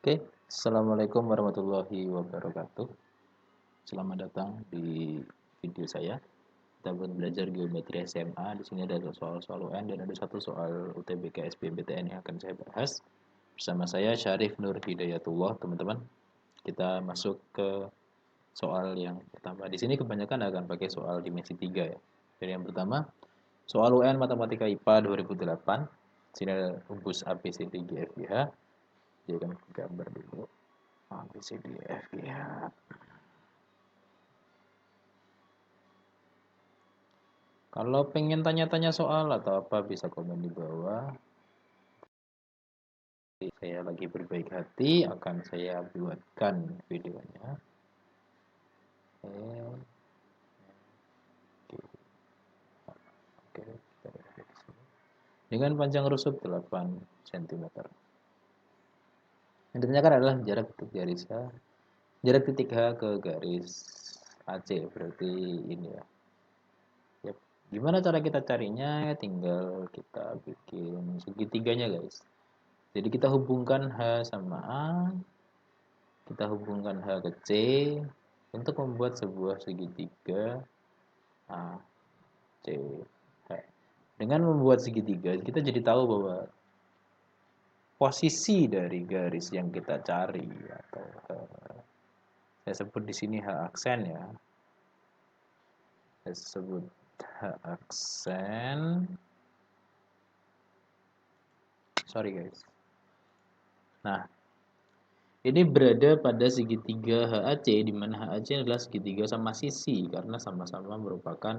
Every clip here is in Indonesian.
Oke, Assalamualaikum warahmatullahi wabarakatuh. Selamat datang di video saya. Kita akan belajar geometri SMA. Di sini ada soal-soal UN dan ada satu soal UTBK SBMPTN yang akan saya bahas. Bersama saya Syarif Nur Hidayatullah, teman-teman. Kita masuk ke soal yang pertama. Di sini kebanyakan akan pakai soal dimensi 3 ya. Jadi yang pertama, soal UN Matematika IPA 2008. Di sini ada rumus ABCDGFGH. Dia akan gambar dulu. A, B, C, D, E, F, G, H. Kalau pengen tanya-tanya soal atau apa bisa komen di bawah. Saya lagi berbaik hati akan saya buatkan videonya. Oke, kita lihat di sini. Dengan panjang rusuk 8 cm. Yang ditanyakan adalah jarak titik garis H, jarak titik H ke garis AC, berarti ini ya. Yap. Gimana cara kita carinya? Tinggal kita bikin segitiganya guys. Jadi kita hubungkan H sama A, kita hubungkan H ke C untuk membuat sebuah segitiga A, C, H. Dengan membuat segitiga, kita jadi tahu bahwa posisi dari garis yang kita cari atau saya sebut di sini H aksen ya. Saya sebut H aksen. Sorry guys. Nah, ini berada pada segitiga HAC, di mana HAC adalah segitiga sama sisi karena sama-sama merupakan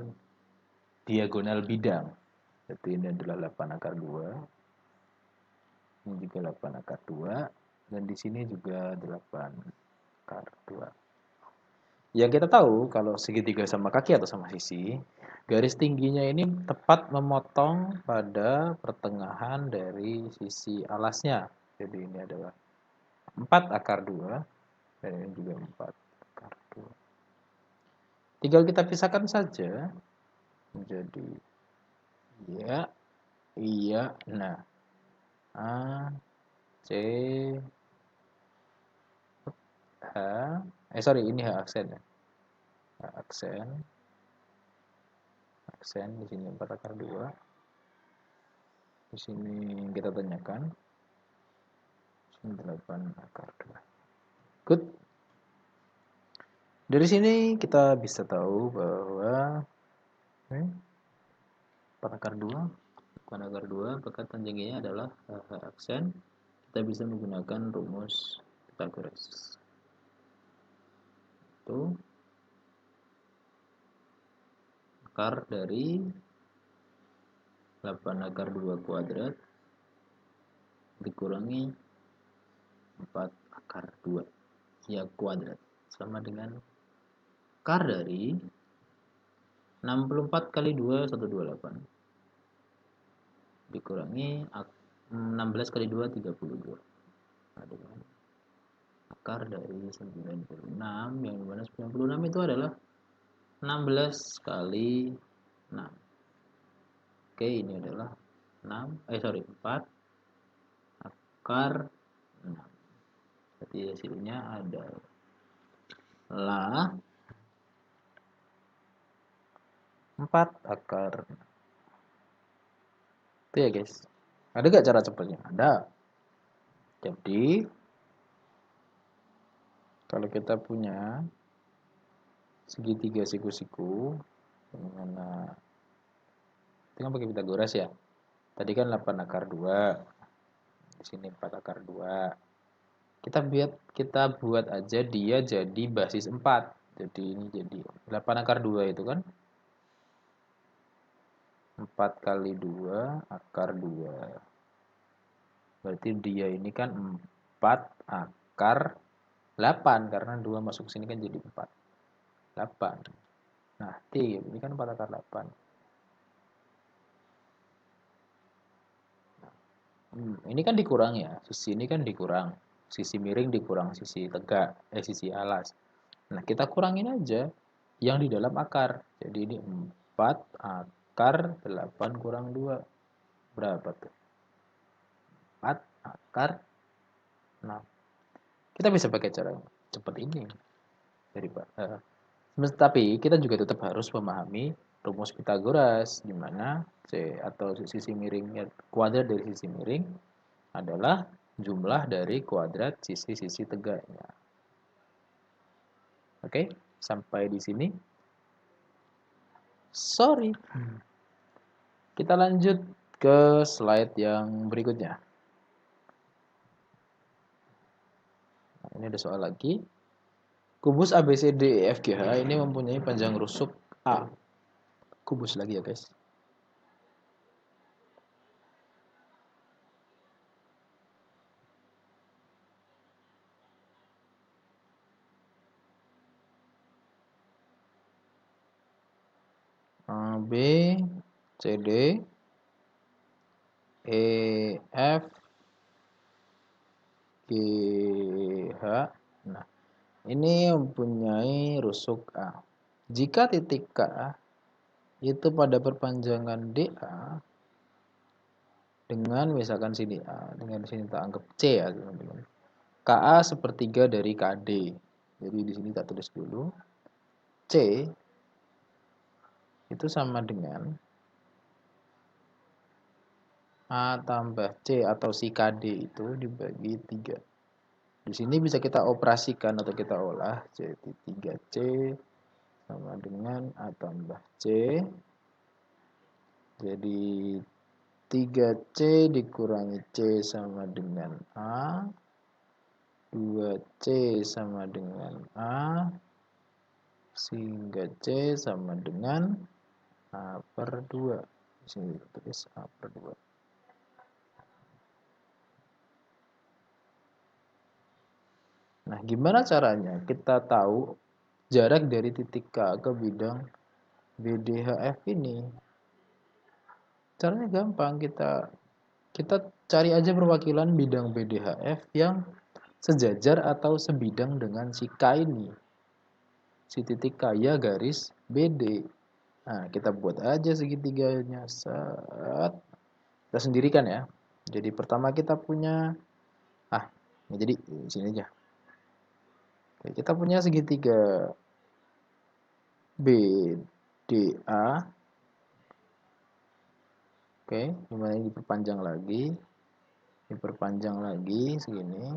diagonal bidang. Jadi ini adalah 8 akar 2. Ini juga 8 akar 2. Dan di sini juga 8 akar 2. Yang kita tahu kalau segitiga sama kaki atau sama sisi, garis tingginya ini tepat memotong pada pertengahan dari sisi alasnya. Jadi ini adalah 4 akar 2 dan ini juga 4 akar 2. Tinggal kita pisahkan saja menjadi ya, iya, nah A, C, H, sorry ini H aksen ya. H aksen, aksen di sini 4 akar 2. Di sini kita tanyakan, sini 8 akar 2. Good. Dari sini kita bisa tahu bahwa 4 akar 2, 4 akar 2, maka tanjengnya adalah H aksen. Kita bisa menggunakan rumus Pythagoras. Itu akar dari 8 akar 2 kuadrat dikurangi 4 akar 2 ya kuadrat sama dengan akar dari 64 kali 2 128 dikurangi 16 kali 2 32. Nah, dengan akar dari 96 yang dimana 96 itu adalah 16 kali 6. Oke, ini adalah 4 akar 6. Jadi hasilnya adalah 4 akar 6. Itu ya guys. Ada gak cara cepatnya? Ada. Jadi kalau kita punya segitiga siku-siku dimana itu kan pakai Pythagoras ya. Tadi kan 8 akar 2. Di sini 4 akar 2. Kita buat aja dia jadi basis 4. Jadi ini jadi 8 akar 2 itu kan 4 kali 2 akar 2. Berarti dia ini kan 4 akar 8 karena 2 masuk sini kan jadi 4. 8. Nah, T ini kan 4 akar 8. Ini kan dikurang ya. Sisi ini kan dikurang. Sisi miring dikurang sisi tegak, sisi alas. Nah, kita kurangin aja yang di dalam akar. Jadi ini 4 akar 8 kurang 2. Berapa tuh? 4 akar 6. Kita bisa pakai cara cepat ini dari tapi kita juga tetap harus memahami rumus Pitagoras di mana C atau sisi miringnya kuadrat dari sisi miring adalah jumlah dari kuadrat sisi-sisi tegaknya. Oke, sampai di sini. Sorry. Kita lanjut ke slide yang berikutnya. Nah, ini ada soal lagi. Kubus ABCDEFGH ini mempunyai panjang rusuk A. Kubus lagi ya guys. B, C, D, E, F, G, H. Nah, ini mempunyai rusuk A. Jika titik K itu pada perpanjangan DA dengan misalkan sini A, dengan sini kita anggap C ya teman-teman. KA sepertiga dari KD. Jadi di sini tak tulis dulu. C itu sama dengan A tambah C atau si KD itu dibagi 3. Di sini bisa kita operasikan atau kita olah. Jadi 3C sama dengan A tambah C. Jadi 3C dikurangi C sama dengan A. 2C sama dengan A. Sehingga C sama dengan A per 2. Di sini tulis A per 2. Nah, gimana caranya kita tahu jarak dari titik K ke bidang BDHF ini? Caranya gampang, kita cari aja perwakilan bidang BDHF yang sejajar atau sebidang dengan si K ini. Si titik K ya garis BD. Nah, kita buat aja segitiganya. Kita sendirikan ya. Jadi pertama kita punya jadi sini aja. Oke, kita punya segitiga BDA. Oke, gimana ini diperpanjang lagi segini,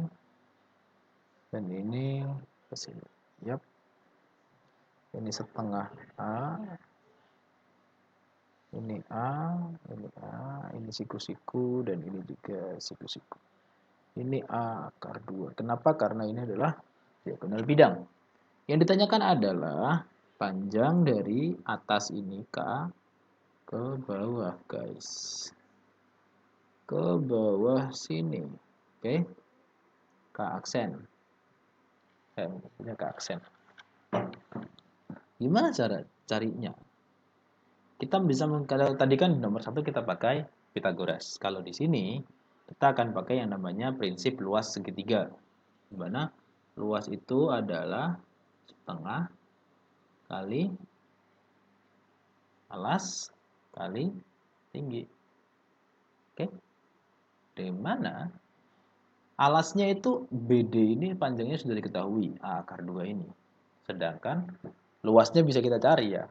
dan ini ke sini. Yap, ini setengah A, ini A, ini siku-siku, dan ini juga siku-siku. Ini A akar 2. Kenapa? Karena ini adalah diagonal bidang. Yang ditanyakan adalah panjang dari atas ini K ke bawah, guys. Ke bawah sini. Oke. K aksen. Punya K aksen. Gimana cara carinya? Kita bisa kalau tadi kan nomor 1 kita pakai Pitagoras. Kalau di sini kita akan pakai yang namanya prinsip luas segitiga. Di mana luas itu adalah setengah kali alas kali tinggi. Oke. Di mana alasnya itu BD ini panjangnya sudah diketahui, A akar 2 ini. Sedangkan luasnya bisa kita cari ya.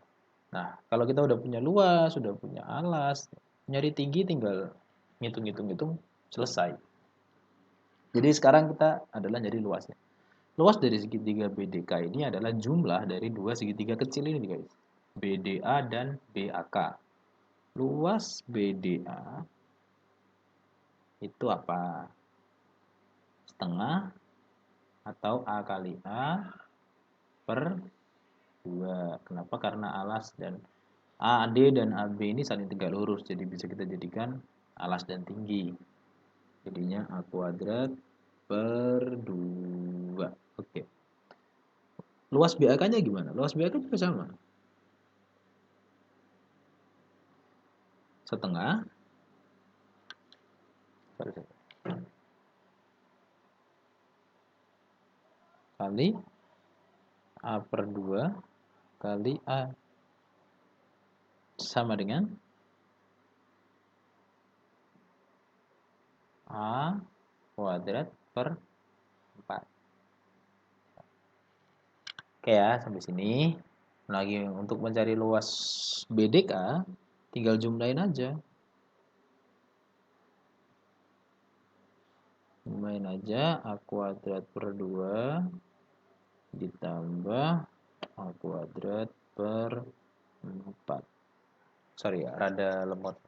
Nah, kalau kita udah punya luas, sudah punya alas, nyari tinggi tinggal ngitung-ngitung selesai. Jadi sekarang kita adalah nyari luasnya. Luas dari segitiga BDK ini adalah jumlah dari dua segitiga kecil ini guys. BDA dan BAK. Luas BDA itu apa? Setengah atau A kali A per 2. Kenapa? Karena alas dan AD dan AB ini saling tegak lurus, jadi bisa kita jadikan alas dan tinggi. Jadinya A kuadrat per 2. Oke. Luas BAK-nya gimana? Luas BAK juga sama. Setengah kali A per 2 kali A sama dengan A kuadrat per 4. Oke ya, sampai sini. Lagi untuk mencari luas BDK, tinggal jumlahin aja. Jumlahin aja A kuadrat per 2 ditambah A kuadrat per 4. Sorry ya, rada lemot.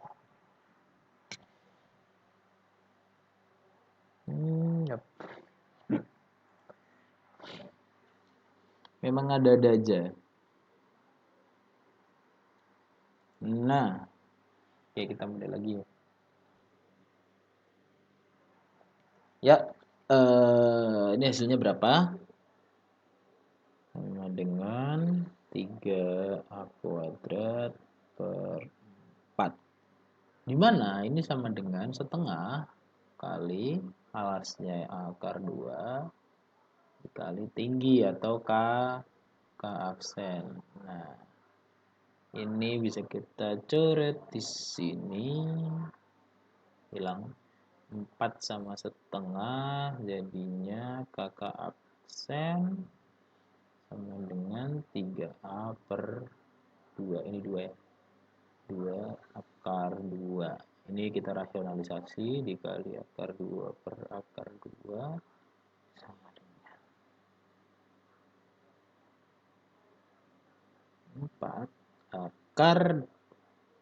Yap. Memang ada-ada aja. Nah, oke kita mulai lagi ya. Ya, ini hasilnya berapa? Sama dengan 3A kuadrat per 4. Dimana ini sama dengan setengah kali alasnya akar 2 dikali tinggi atau K aksen. Nah, ini bisa kita coret di sini. Hilang 4 sama setengah, jadinya kakak absen sama dengan 3A per 2. Ini 2 ya. 2 akar 2. Ini kita rasionalisasi, dikali akar 2 per akar 2 sama dengan 4 akar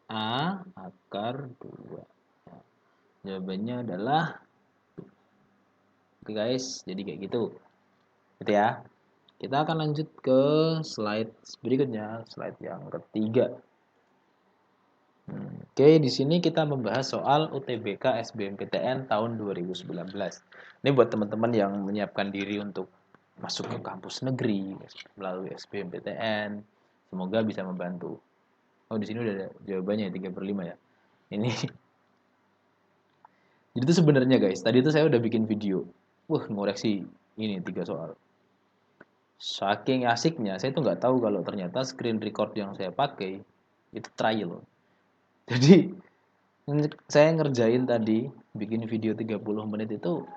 A akar 2. Nah, jawabannya adalah, oke guys, jadi kayak gitu. Gitu ya. Kita akan lanjut ke slide berikutnya, slide yang ketiga. Oke, di sini kita membahas soal UTBK SBMPTN tahun 2019. Ini buat teman-teman yang menyiapkan diri untuk masuk ke kampus negeri melalui SBMPTN. Semoga bisa membantu. Oh, di sini udah ada jawabannya 3/5 ya. Ini jadi itu sebenarnya guys, tadi itu saya udah bikin video. Wah, ngoreksi ini 3 soal. Saking asiknya, saya tuh nggak tahu kalau ternyata screen record yang saya pakai itu trial. Jadi saya ngerjain tadi, bikin video 30 menit itu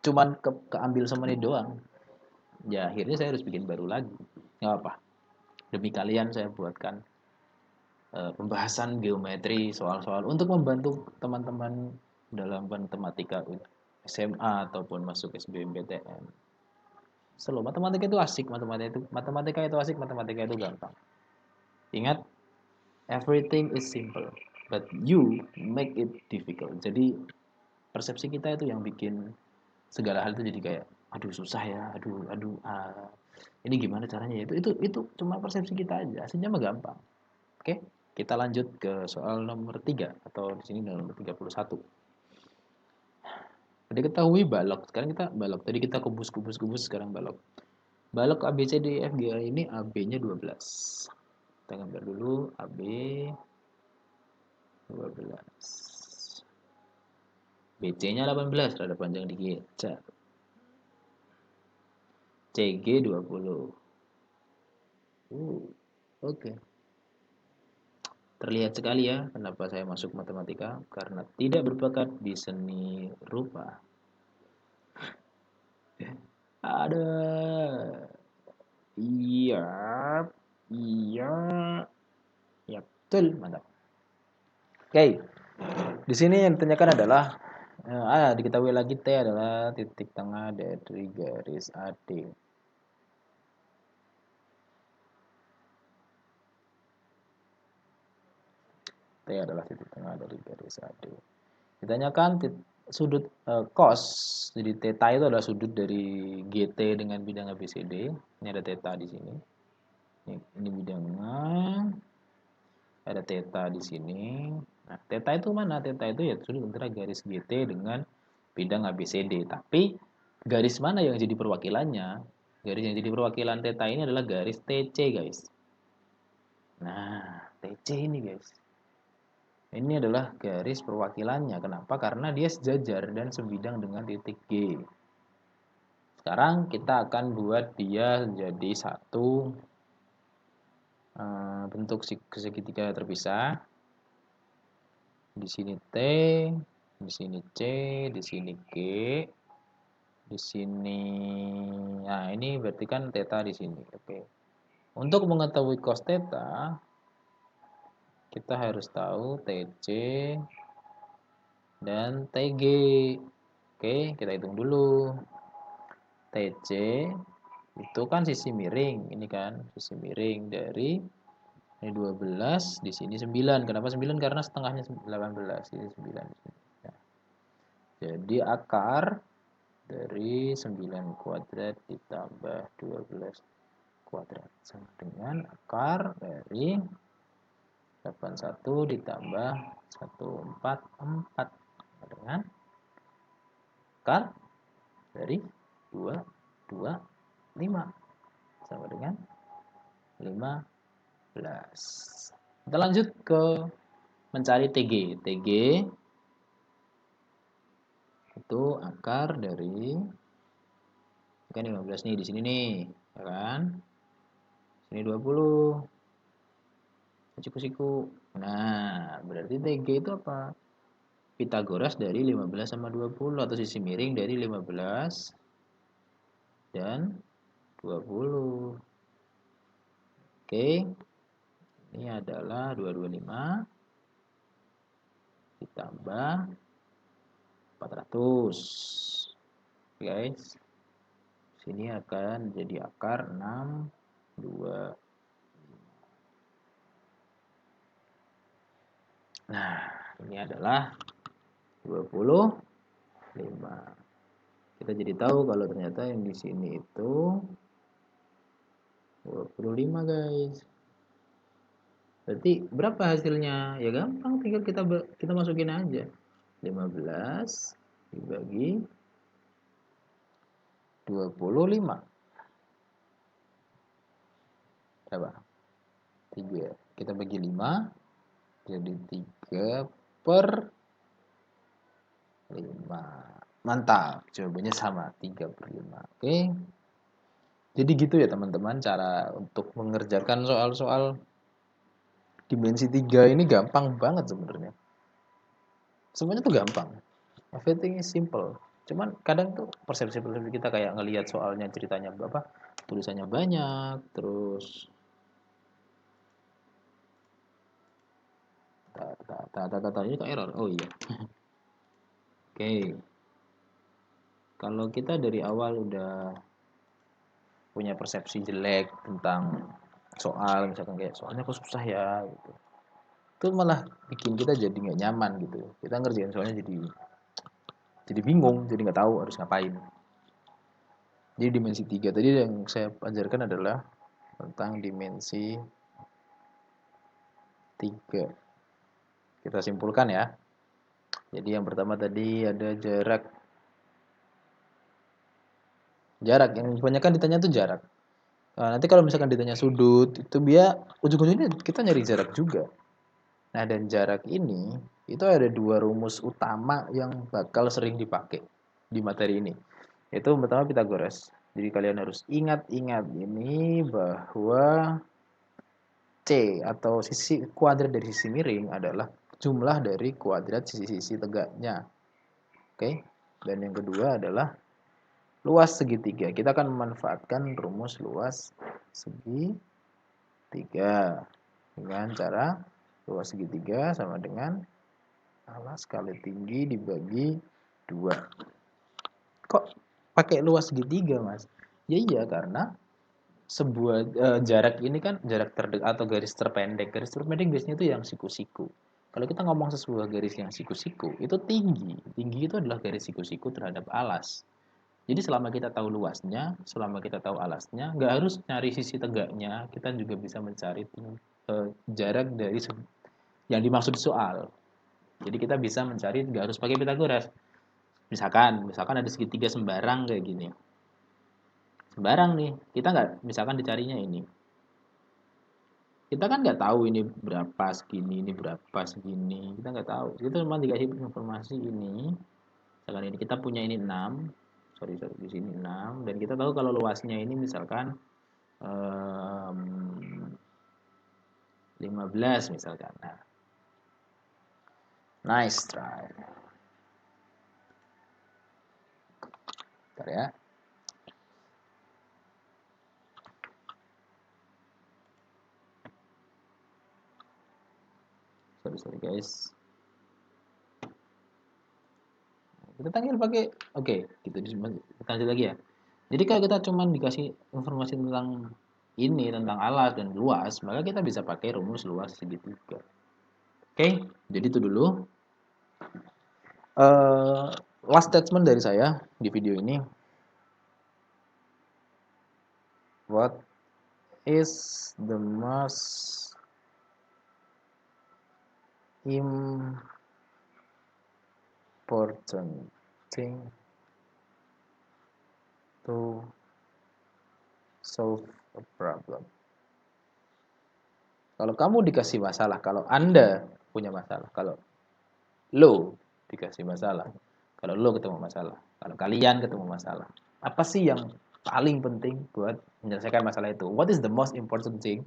cuman keambil semenit doang. Ya akhirnya saya harus bikin baru lagi. Nggak apa. Demi kalian saya buatkan pembahasan geometri, soal-soal untuk membantu teman-teman dalam matematika SMA ataupun masuk SBMPTN. Selalu matematika itu asik, matematika itu asik, matematika itu gampang. Ingat, everything is simple, but you make it difficult. Jadi persepsi kita itu yang bikin segala hal itu jadi kayak, aduh susah ya, aduh, ini gimana caranya ya? Itu cuma persepsi kita aja, aslinya mah gampang. Oke, kita lanjut ke soal nomor 3 atau di sini nomor 31. Diketahui balok, sekarang kita balok. Tadi kita kubus, sekarang balok. Balok ABCD FGA ini AB-nya 12. Kita gambar dulu AB 12. BC-nya 18, rada panjang dikit. CG 20. Oke. Terlihat sekali ya kenapa saya masuk matematika, karena tidak berbakat di seni rupa. Ada. Iya. Iya. Ya, betul, mantap. Oke. Di sini yang ditanyakan adalah diketahui lagi T adalah titik tengah dari garis AD. T adalah titik tengah dari garis AD. Ditanyakan sudut cos, jadi theta itu adalah sudut dari GT dengan bidang ABCD. Ini ada theta di sini. Ini bidangnya, ada theta di sini. Nah, theta itu mana? Theta itu ya sudut antara garis GT dengan bidang ABCD. Tapi garis mana yang jadi perwakilannya? Garis yang jadi perwakilan theta ini adalah garis TC, guys. Nah, TC ini, guys. Ini adalah garis perwakilannya. Kenapa? Karena dia sejajar dan sebidang dengan titik G. Sekarang kita akan buat dia jadi satu bentuk segitiga terpisah. Di sini T, di sini C, di sini G, Di sini, nah ini berarti kan theta di sini. Oke. Untuk mengetahui cos theta, kita harus tahu TC dan TG. Oke, kita hitung dulu. TC itu kan sisi miring, ini kan sisi miring dari ini 12, di sini 9. Kenapa 9? Karena setengahnya 18, ini 9. Nah, jadi akar dari 9 kuadrat ditambah 12 kuadrat sama dengan akar dari 81 ditambah 144 sama dengan akar dari 225 sama dengan 15. Kita lanjut ke mencari TG. TG itu akar dari kan 15 nih di sini nih, ya kan? Sini 20. Siku-siku. Nah, berarti TG itu apa? Pitagoras dari 15 sama 20 atau sisi miring dari 15 dan 20. Oke. Ini adalah 225 ditambah 400. Guys. Sini akan jadi akar 6, 2. Nah, ini adalah 25. Kita jadi tahu kalau ternyata yang di sini itu 25, guys. Berarti berapa hasilnya? Ya gampang, tinggal kita masukin aja. 15 dibagi 25. Berapa? 3. Kita bagi 5 jadi 3 per 5. Mantap, jawabannya sama, 3 per 5. Oke. Jadi gitu ya teman-teman cara untuk mengerjakan soal-soal dimensi 3 ini gampang banget sebenarnya. Semuanya tuh gampang. Everything is simple. Cuman kadang tuh persepsi kita kayak ngelihat soalnya ceritanya apa, tulisannya banyak, terus ini kok error. Oh iya. Oke. Kalau kita dari awal udah punya persepsi jelek tentang soal, misalkan kayak soalnya kok susah ya gitu. Itu malah bikin kita jadi nggak nyaman gitu. Kita ngerjain soalnya jadi bingung, jadi nggak tahu harus ngapain. Jadi dimensi 3 tadi yang saya ajarkan adalah tentang dimensi 3. Kita simpulkan ya. Jadi yang pertama tadi ada jarak. Jarak yang kebanyakan ditanya itu jarak. Nah, nanti kalau misalkan ditanya sudut, itu biar ujung-ujungnya kita nyari jarak juga. Nah, dan jarak ini itu ada 2 rumus utama yang bakal sering dipakai di materi ini. Itu pertama Pitagoras. Jadi kalian harus ingat-ingat ini bahwa C atau sisi kuadrat dari sisi miring adalah jumlah dari kuadrat sisi-sisi tegaknya. Oke. Dan yang kedua adalah luas segitiga. Kita akan memanfaatkan rumus luas segitiga dengan cara luas segitiga sama dengan alas kali tinggi dibagi 2. Kok pakai luas segitiga, Mas? Ya iya, karena sebuah jarak ini kan jarak terdekat atau garis terpendek. Garis terpendek biasanya itu yang siku-siku. Kalau kita ngomong sebuah garis yang siku-siku, itu tinggi. Tinggi itu adalah garis siku-siku terhadap alas. Jadi selama kita tahu luasnya, selama kita tahu alasnya, nggak harus nyari sisi tegaknya, kita juga bisa mencari jarak dari yang dimaksud soal. Jadi kita bisa mencari, nggak harus pakai Pitagoras. Misalkan ada segitiga sembarang kayak gini. Sembarang nih, kita nggak, misalkan dicarinya ini. Kita kan nggak tahu ini berapa segini, ini berapa segini. Kita nggak tahu. Kita cuma dikasih informasi ini. Misalkan ini kita punya ini 6. Sorry, di sini 6. Dan kita tahu kalau luasnya ini misalkan 15 misalkan. Nah, nice try. Bentar ya. Sorry guys. Kita panggil pakai oke, gitu kita lanjut lagi ya. Jadi kalau kita cuma dikasih informasi tentang ini, tentang alas dan luas, maka kita bisa pakai rumus luas segitiga. Oke, jadi itu dulu. Last statement dari saya di video ini. What is the most important thing to solve a problem? Kalau kamu dikasih masalah, kalau Anda punya masalah, kalau lo dikasih masalah, kalau lo ketemu masalah, kalau kalian ketemu masalah, apa sih yang paling penting buat menyelesaikan masalah itu? What is the most important thing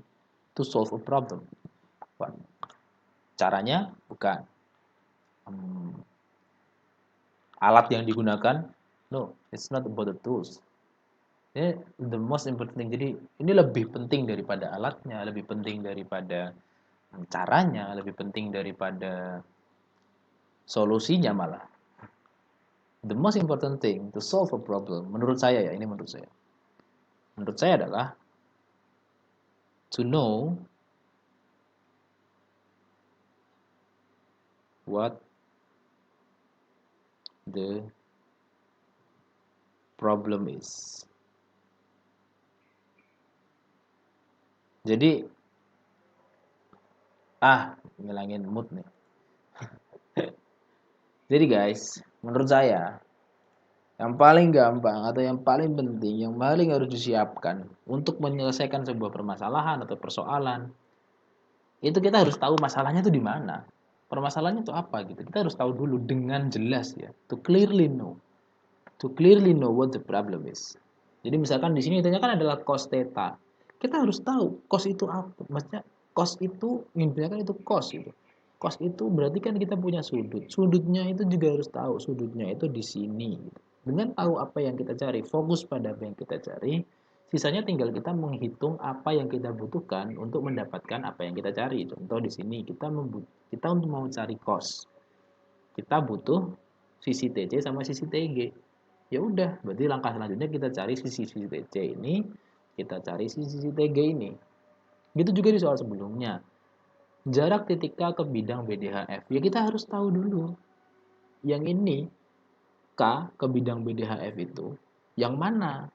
to solve a problem? What? Caranya bukan alat yang digunakan. No, it's not about the tools. Ini the most important thing. Jadi ini lebih penting daripada alatnya, lebih penting daripada caranya, lebih penting daripada solusinya malah. The most important thing to solve a problem, menurut saya ya, ini menurut saya. Menurut saya adalah to know what the problem is. Jadi, ngilangin mood nih. Jadi guys, menurut saya, yang paling gampang atau yang paling penting, yang paling harus disiapkan untuk menyelesaikan sebuah permasalahan atau persoalan, itu kita harus tahu masalahnya itu di mana. Permasalahannya itu apa gitu. Kita harus tahu dulu dengan jelas ya. To clearly know. To clearly know what the problem is. Jadi misalkan di sini ditanyakan adalah cos theta. Kita harus tahu cos itu apa. Maksudnya cos itu yang ditanyakan itu cos gitu. Cos itu berarti kan kita punya sudut. Sudutnya itu juga harus tahu. Sudutnya itu di sini. Gitu. Dengan tahu apa yang kita cari, fokus pada apa yang kita cari, sisanya tinggal kita menghitung apa yang kita butuhkan untuk mendapatkan apa yang kita cari. Contoh di sini kita untuk mau cari cos, kita butuh sisi TC sama sisi TG. Ya udah, berarti langkah selanjutnya kita cari sisi TC ini, kita cari sisi TG ini. Gitu juga di soal sebelumnya. Jarak titik K ke bidang BDHF. Ya kita harus tahu dulu. Yang ini K ke bidang BDHF itu yang mana?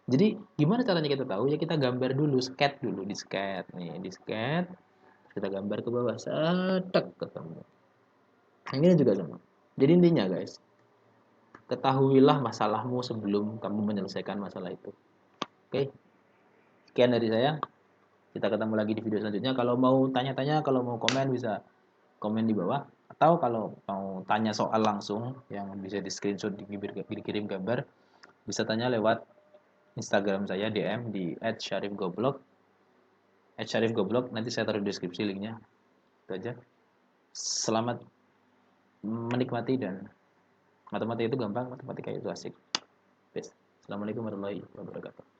Jadi gimana caranya kita tahu? Ya kita gambar dulu, sket dulu, di sket nih, di sket. Kita gambar ke bawah, setek ketemu. Yang ini juga sama. Jadi intinya guys, ketahuilah masalahmu sebelum kamu menyelesaikan masalah itu. Oke, sekian dari saya. Kita ketemu lagi di video selanjutnya. Kalau mau tanya-tanya, kalau mau komen bisa komen di bawah. Atau kalau mau tanya soal langsung yang bisa di screenshot, dikirim gambar, bisa tanya lewat Instagram saya DM di @syarifgoblog. @syarifgoblog, nanti saya taruh di deskripsi linknya. Itu aja. Selamat menikmati, dan matematika itu gampang, matematika itu asik. Peace. Assalamualaikum warahmatullahi wabarakatuh.